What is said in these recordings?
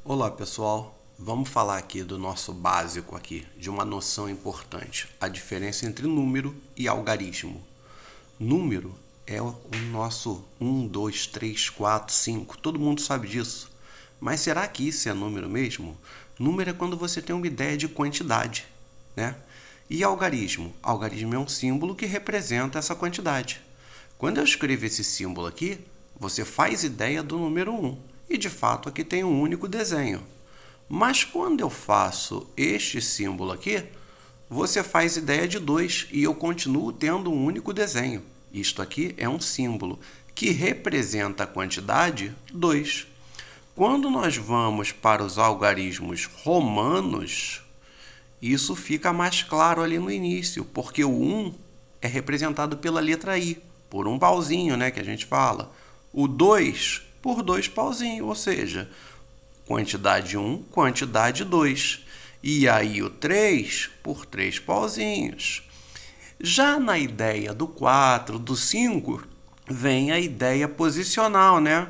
Olá pessoal, vamos falar aqui do nosso básico aqui, de uma noção importante, a diferença entre número e algarismo. Número é o nosso 1, 2, 3, 4, 5, todo mundo sabe disso. Mas será que isso é número mesmo? Número é quando você tem uma ideia de quantidade, né? E algarismo? Algarismo é um símbolo que representa essa quantidade. Quando eu escrevo esse símbolo aqui, você faz ideia do número 1. E de fato aqui tem um único desenho. Mas quando eu faço este símbolo aqui, você faz ideia de 2 e eu continuo tendo um único desenho. Isto aqui é um símbolo que representa a quantidade 2. Quando nós vamos para os algarismos romanos, isso fica mais claro ali no início, porque o 1 é representado pela letra I, por um pauzinho, né, que a gente fala. O 2 por 2 pauzinhos, ou seja, quantidade 1, quantidade 2. E aí o 3 por 3 pauzinhos. Já na ideia do 4, do 5, vem a ideia posicional, né?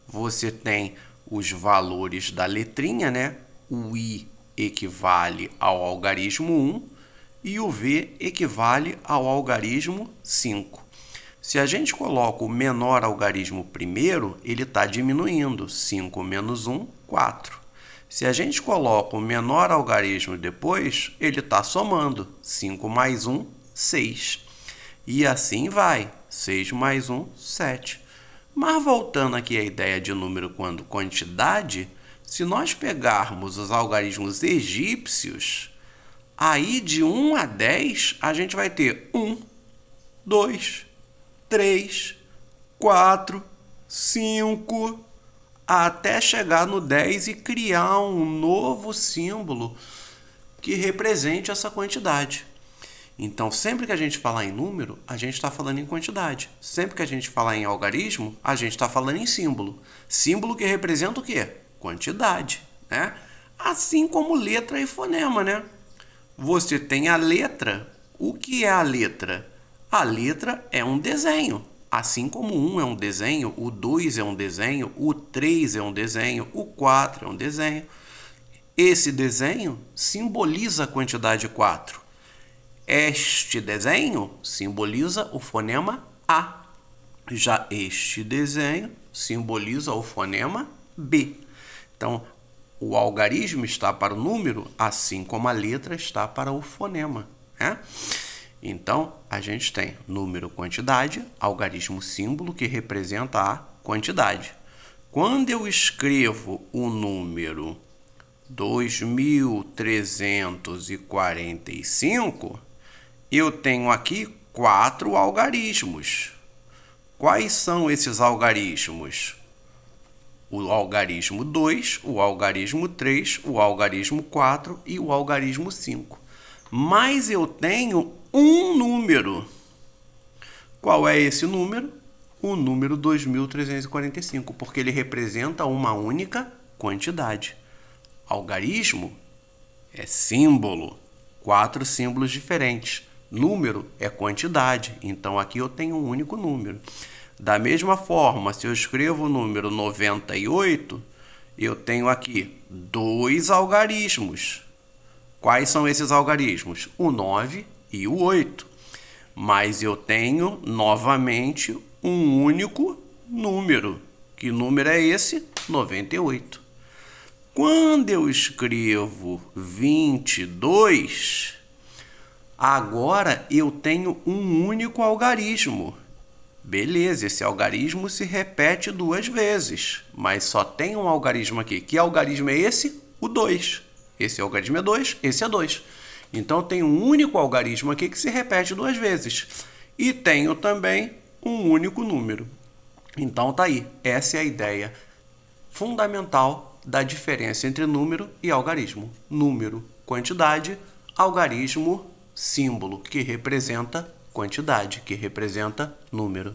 Você tem os valores da letrinha, né? O I equivale ao algarismo 1 e o V equivale ao algarismo 5. Se a gente coloca o menor algarismo primeiro, ele está diminuindo. 5 menos 1, 4. Se a gente coloca o menor algarismo depois, ele está somando. 5 mais 1, 6. E assim vai. 6 mais 1, 7. Mas voltando aqui à ideia de número quando quantidade, se nós pegarmos os algarismos egípcios, aí de 1 a 10 a gente vai ter 1, 2, 3, 4, 5, até chegar no 10 e criar um novo símbolo que represente essa quantidade. Então, sempre que a gente falar em número, a gente está falando em quantidade. Sempre que a gente falar em algarismo, a gente está falando em símbolo. Símbolo que representa o quê? Quantidade, né? Assim como letra e fonema, né? Você tem a letra. O que é a letra? A letra é um desenho. Assim como o 1 é um desenho, o 2 é um desenho, o 3 é um desenho, o 4 é um desenho. Esse desenho simboliza a quantidade 4. Este desenho simboliza o fonema A. Já este desenho simboliza o fonema B. Então, o algarismo está para o número, assim como a letra está para o fonema, né? Então, a gente tem número, quantidade, algarismo, símbolo, que representa a quantidade. Quando eu escrevo o número 2345, eu tenho aqui 4 algarismos. Quais são esses algarismos? O algarismo 2, o algarismo 3, o algarismo 4 e o algarismo 5. Mas eu tenho um número. Qual é esse número? O número 2345, porque ele representa uma única quantidade. Algarismo é símbolo, 4 símbolos diferentes. Número é quantidade, então aqui eu tenho um único número. Da mesma forma, se eu escrevo o número 98, eu tenho aqui 2 algarismos. Quais são esses algarismos? O 9 e o 8. Mas eu tenho, novamente, um único número. Que número é esse? 98. Quando eu escrevo 22, agora eu tenho um único algarismo. Beleza, esse algarismo se repete 2 vezes, mas só tem um algarismo aqui. Que algarismo é esse? O 2. Esse algarismo é 2, esse é 2. Então, tem um único algarismo aqui que se repete 2 vezes. E tenho também um único número. Então, tá aí. Essa é a ideia fundamental da diferença entre número e algarismo. Número, quantidade. Algarismo, símbolo, que representa quantidade, que representa número.